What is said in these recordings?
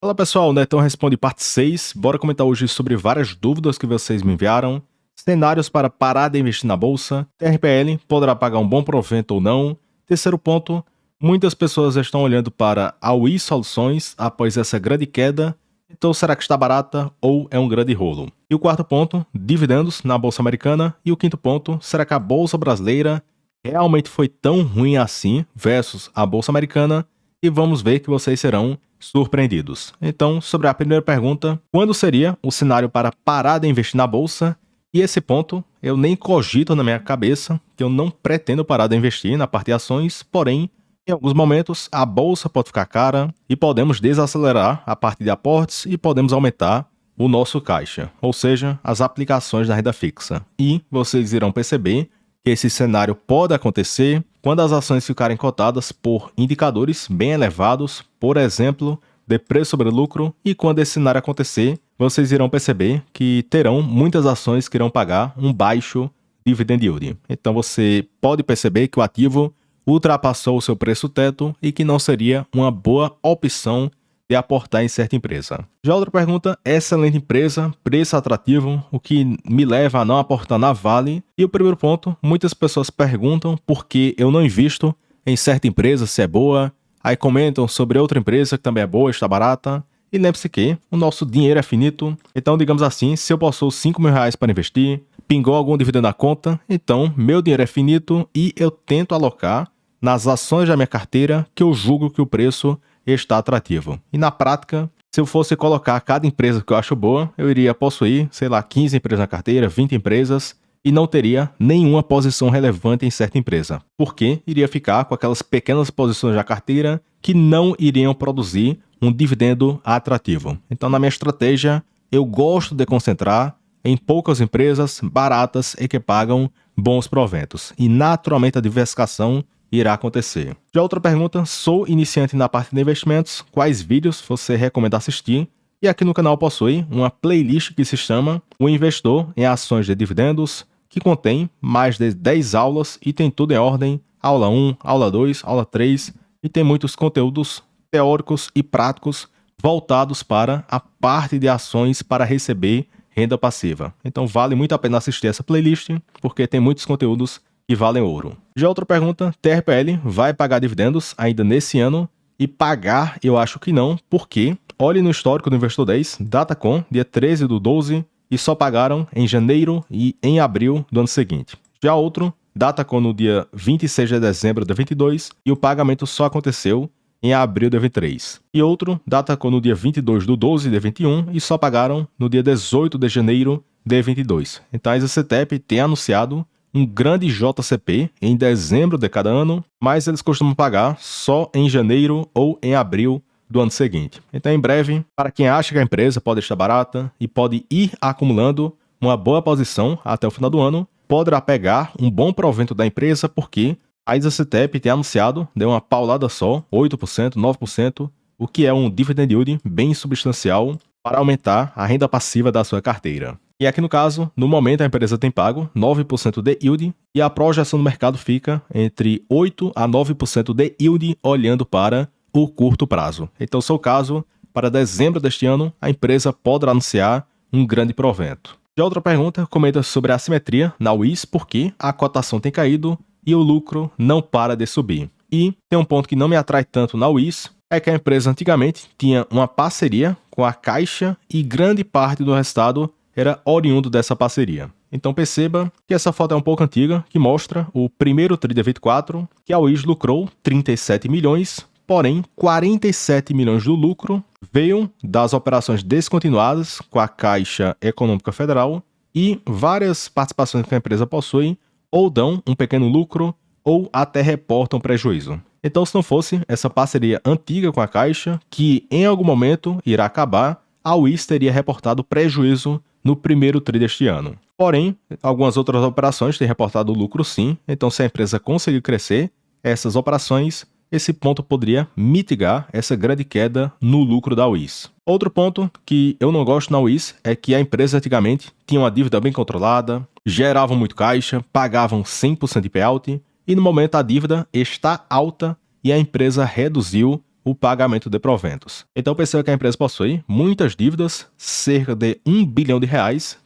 Fala pessoal, Netão responde parte 6. Bora comentar hoje sobre várias dúvidas que vocês me enviaram. Cenários para parar de investir na bolsa. TRPL poderá pagar um bom provento ou não. Terceiro ponto, muitas pessoas estão olhando para a UI Soluções após essa grande queda. Então será que está barata ou é um grande rolo? E o quarto ponto, dividendos na bolsa americana. E o quinto ponto, será que a bolsa brasileira realmente foi tão ruim assim versus a bolsa americana? E vamos ver que vocês serão surpreendidos. Então, sobre a primeira pergunta, quando seria o cenário para parar de investir na bolsa? E esse ponto eu nem cogito na minha cabeça, que eu não pretendo parar de investir na parte de ações, porém, em alguns momentos a bolsa pode ficar cara e podemos desacelerar a parte de aportes e podemos aumentar o nosso caixa, ou seja, as aplicações da renda fixa. E vocês irão perceber que esse cenário pode acontecer quando as ações ficarem cotadas por indicadores bem elevados, por exemplo, de preço sobre lucro, e quando esse cenário acontecer, vocês irão perceber que terão muitas ações que irão pagar um baixo dividend yield. Então você pode perceber que o ativo ultrapassou o seu preço teto e que não seria uma boa opção de aportar em certa empresa. Já outra pergunta, excelente empresa, preço atrativo, o que me leva a não aportar na Vale. E o primeiro ponto, muitas pessoas perguntam por que eu não invisto em certa empresa, se é boa, aí comentam sobre outra empresa que também é boa, está barata. E lembre-se que o nosso dinheiro é finito, então digamos assim, se eu possuo R$5.000 para investir, pingou algum dividendo na conta, então meu dinheiro é finito e eu tento alocar nas ações da minha carteira que eu julgo que o preço está atrativo. E na prática, se eu fosse colocar cada empresa que eu acho boa, eu iria possuir, 15 empresas na carteira, 20 empresas, e não teria nenhuma posição relevante em certa empresa, porque iria ficar com aquelas pequenas posições da carteira que não iriam produzir um dividendo atrativo. Então, na minha estratégia, eu gosto de concentrar em poucas empresas baratas e que pagam bons proventos. E naturalmente a diversificação irá acontecer. Já outra pergunta, sou iniciante na parte de investimentos, quais vídeos você recomenda assistir? E aqui no canal possui uma playlist que se chama O Investidor em Ações de Dividendos, que contém mais de 10 aulas e tem tudo em ordem, aula 1, aula 2, aula 3, e tem muitos conteúdos teóricos e práticos voltados para a parte de ações para receber renda passiva. Então vale muito a pena assistir essa playlist, porque tem muitos conteúdos que valem ouro. Já outra pergunta, TRPL vai pagar dividendos ainda nesse ano? E pagar eu acho que não, porque olhe no histórico do Investor 10, Datacom, dia 13/12, e só pagaram em janeiro e em abril do ano seguinte. Já outro, Datacom no dia 26 de dezembro de 22, e o pagamento só aconteceu em abril de 23. E outro, Datacom no dia 22/12 de 21, e só pagaram no dia 18 de janeiro de 22. Então a EasyCTEP tem anunciado um grande JCP em dezembro de cada ano, mas eles costumam pagar só em janeiro ou em abril do ano seguinte. Então, em breve, para quem acha que a empresa pode estar barata e pode ir acumulando uma boa posição até o final do ano, poderá pegar um bom provento da empresa, porque a EasyCTEP tem anunciado, deu uma paulada só, 8%, 9%, o que é um dividend yield bem substancial para aumentar a renda passiva da sua carteira. E aqui no caso, no momento a empresa tem pago 9% de yield e a projeção do mercado fica entre 8% a 9% de yield olhando para o curto prazo. Então, se é o caso, para dezembro deste ano, a empresa poderá anunciar um grande provento. Já outra pergunta comenta sobre a assimetria na WIS, porque a cotação tem caído e o lucro não para de subir. E tem um ponto que não me atrai tanto na WIS, é que a empresa antigamente tinha uma parceria com a Caixa e grande parte do resultado era oriundo dessa parceria. Então perceba que essa foto é um pouco antiga, que mostra o primeiro TRI de 24, que a WIS lucrou 37 milhões, porém 47 milhões do lucro veio das operações descontinuadas com a Caixa Econômica Federal e várias participações que a empresa possui ou dão um pequeno lucro ou até reportam prejuízo. Então, se não fosse essa parceria antiga com a Caixa, que em algum momento irá acabar, a WIS teria reportado prejuízo no primeiro TRI deste ano. Porém, algumas outras operações têm reportado lucro sim, então se a empresa conseguir crescer essas operações, esse ponto poderia mitigar essa grande queda no lucro da WIS. Outro ponto que eu não gosto na WIS é que a empresa antigamente tinha uma dívida bem controlada, geravam muito caixa, pagavam 100% de payout, e no momento a dívida está alta e a empresa reduziu o pagamento de proventos. Então perceba que a empresa possui muitas dívidas, cerca de R$ 1 bilhão,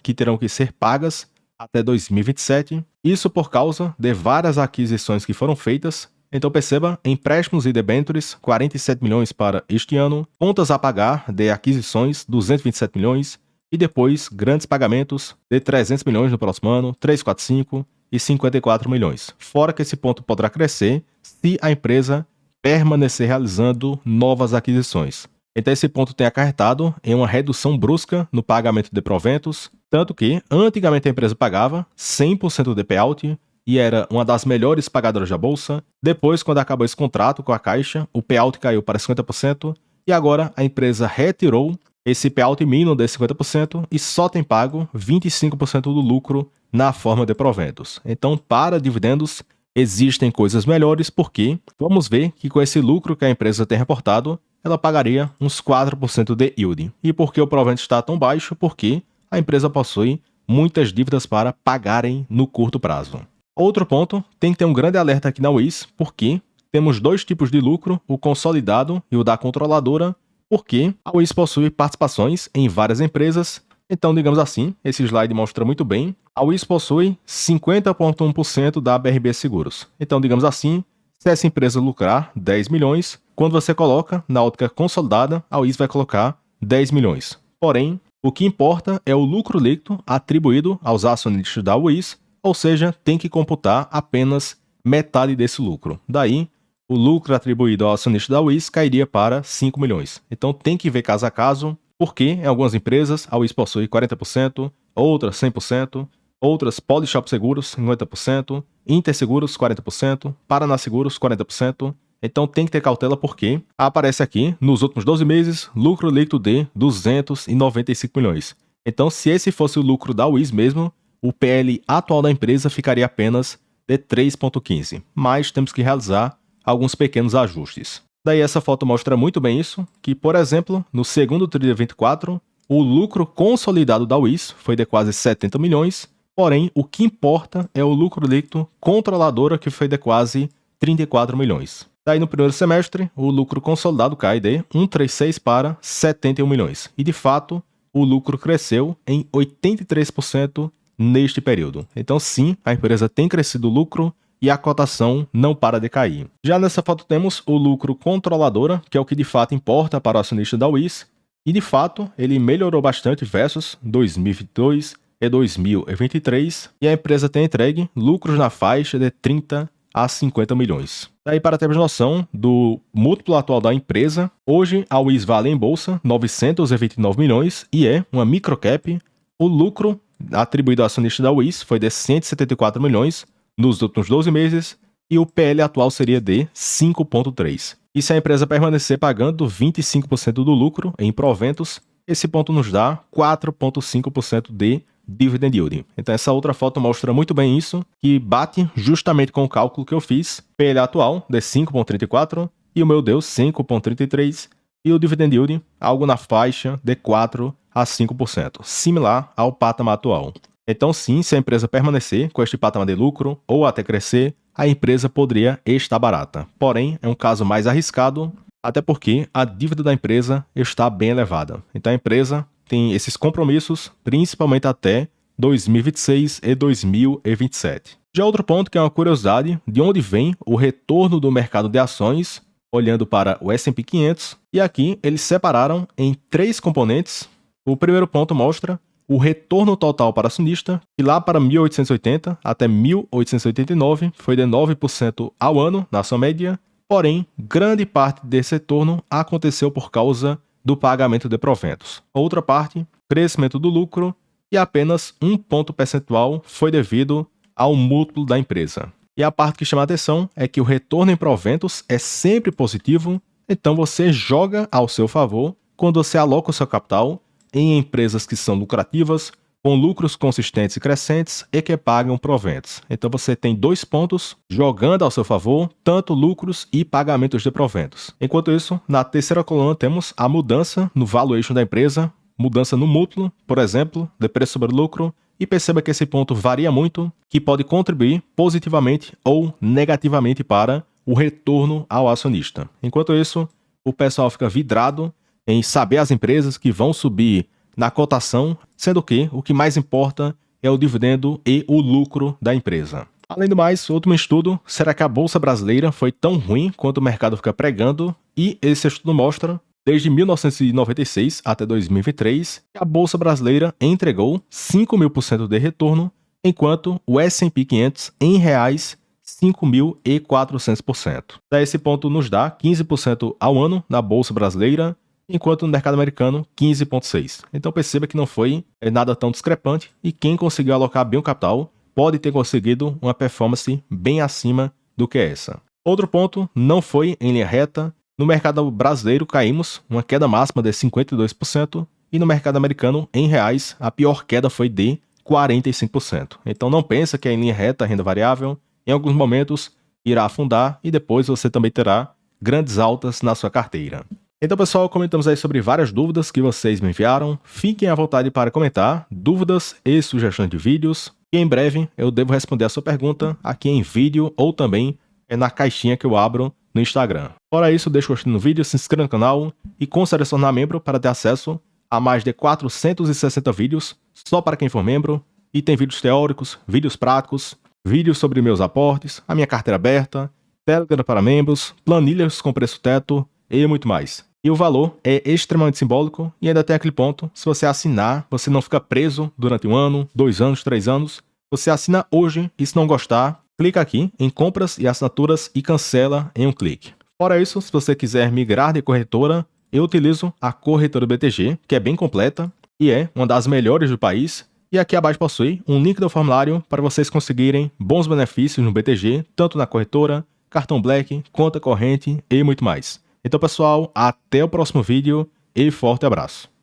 que terão que ser pagas até 2027, isso por causa de várias aquisições que foram feitas. Então perceba, empréstimos e debêntures, 47 milhões para este ano, contas a pagar de aquisições, 227 milhões, e depois grandes pagamentos de 300 milhões no próximo ano, 345 e 54 milhões. Fora que esse ponto poderá crescer se a empresa permanecer realizando novas aquisições. Então esse ponto tem acarretado em uma redução brusca no pagamento de proventos, tanto que antigamente a empresa pagava 100% de payout e era uma das melhores pagadoras da bolsa. Depois, quando acabou esse contrato com a Caixa, o payout caiu para 50% e agora a empresa retirou esse payout mínimo de 50% e só tem pago 25% do lucro na forma de proventos. Então, para dividendos, existem coisas melhores, porque vamos ver que com esse lucro que a empresa tem reportado, ela pagaria uns 4% de yield. E por que o provento está tão baixo? Porque a empresa possui muitas dívidas para pagarem no curto prazo. Outro ponto, tem que ter um grande alerta aqui na Wiz, porque temos dois tipos de lucro, o consolidado e o da controladora, porque a Wiz possui participações em várias empresas. Então, digamos assim, esse slide mostra muito bem, a Wiz possui 50,1% da BRB Seguros. Então, digamos assim, se essa empresa lucrar 10 milhões, quando você coloca na ótica consolidada, a Wiz vai colocar 10 milhões. Porém, o que importa é o lucro líquido atribuído aos acionistas da Wiz, ou seja, tem que computar apenas metade desse lucro. Daí, o lucro atribuído ao acionista da Wiz cairia para 5 milhões. Então tem que ver caso a caso, porque em algumas empresas a Wiz possui 40%, outras 100%, outras Polishop Seguros 50%, Interseguros 40%, Paraná Seguros 40%. Então tem que ter cautela, porque aparece aqui, nos últimos 12 meses, lucro líquido de 295 milhões. Então, se esse fosse o lucro da Wiz mesmo, o PL atual da empresa ficaria apenas de 3,15, mas temos que realizar alguns pequenos ajustes. Daí essa foto mostra muito bem isso, que, por exemplo, no segundo TRI de 24, o lucro consolidado da Wiz foi de quase 70 milhões, porém o que importa é o lucro líquido controladora, que foi de quase 34 milhões. Daí no primeiro semestre, o lucro consolidado cai de 136 para 71 milhões, e de fato, o lucro cresceu em 83% neste período. Então sim, a empresa tem crescido o lucro e a cotação não para de cair. Já nessa foto temos o lucro controladora, que é o que de fato importa para o acionista da Wiz, e de fato ele melhorou bastante versus 2022 e 2023, e a empresa tem entregue lucros na faixa de 30 a 50 milhões. Daí, para termos noção do múltiplo atual da empresa, hoje a Wiz vale em bolsa 929 milhões e é uma microcap. O lucro atribuído ao acionista da Wiz foi de 174 milhões nos últimos 12 meses e o PL atual seria de 5,3. E se a empresa permanecer pagando 25% do lucro em proventos, esse ponto nos dá 4,5% de dividend yield. Então essa outra foto mostra muito bem isso, que bate justamente com o cálculo que eu fiz. PL atual de 5,34 e o meu deu 5,33 e o dividend yield algo na faixa de 4 a 5%, similar ao patamar atual. Então sim, se a empresa permanecer com este patamar de lucro ou até crescer, a empresa poderia estar barata. Porém, é um caso mais arriscado, até porque a dívida da empresa está bem elevada. Então a empresa tem esses compromissos, principalmente até 2026 e 2027. Já outro ponto que é uma curiosidade, de onde vem o retorno do mercado de ações, olhando para o S&P 500, e aqui eles separaram em 3 componentes. O primeiro ponto mostra o retorno total para acionista, que lá para 1880 até 1889 foi de 9% ao ano, na sua média, porém, grande parte desse retorno aconteceu por causa do pagamento de proventos. Outra parte, crescimento do lucro, e apenas 1 ponto percentual foi devido ao múltiplo da empresa. E a parte que chama a atenção é que o retorno em proventos é sempre positivo, então você joga ao seu favor quando você aloca o seu capital em empresas que são lucrativas, com lucros consistentes e crescentes e que pagam proventos. Então você tem 2 pontos jogando ao seu favor, tanto lucros e pagamentos de proventos. Enquanto isso, na terceira coluna temos a mudança no valuation da empresa, mudança no múltiplo, por exemplo, de preço sobre lucro, e perceba que esse ponto varia muito, que pode contribuir positivamente ou negativamente para o retorno ao acionista. Enquanto isso, o pessoal fica vidrado em saber as empresas que vão subir na cotação, sendo que o que mais importa é o dividendo e o lucro da empresa. Além do mais, último estudo, será que a Bolsa Brasileira foi tão ruim quanto o mercado fica pregando? E esse estudo mostra, desde 1996 até 2023, que a Bolsa Brasileira entregou 5.000% de retorno, enquanto o S&P 500 em reais 5.400%. Esse ponto nos dá 15% ao ano na Bolsa Brasileira, enquanto no mercado americano 15,6%. Então perceba que não foi nada tão discrepante e quem conseguiu alocar bem o capital pode ter conseguido uma performance bem acima do que essa. Outro ponto, não foi em linha reta. No mercado brasileiro caímos uma queda máxima de 52% e no mercado americano, em reais, a pior queda foi de 45%. Então não pensa que é em linha reta a renda variável. Em alguns momentos irá afundar e depois você também terá grandes altas na sua carteira. Então, pessoal, comentamos aí sobre várias dúvidas que vocês me enviaram. Fiquem à vontade para comentar dúvidas e sugestões de vídeos. E em breve eu devo responder a sua pergunta aqui em vídeo ou também na caixinha que eu abro no Instagram. Fora isso, deixa o gostei no vídeo, se inscreva no canal e considere se tornar membro para ter acesso a mais de 460 vídeos só para quem for membro. E tem vídeos teóricos, vídeos práticos, vídeos sobre meus aportes, a minha carteira aberta, Telegram para membros, planilhas com preço teto e muito mais. E o valor é extremamente simbólico e ainda tem aquele ponto, se você assinar, você não fica preso durante 1 ano, 2 anos, 3 anos. Você assina hoje e se não gostar, clica aqui em compras e assinaturas e cancela em um clique. Fora isso, se você quiser migrar de corretora, eu utilizo a corretora BTG, que é bem completa e é uma das melhores do país. E aqui abaixo possui um link do formulário para vocês conseguirem bons benefícios no BTG, tanto na corretora, cartão Black, conta corrente e muito mais. Então, pessoal, até o próximo vídeo e forte abraço.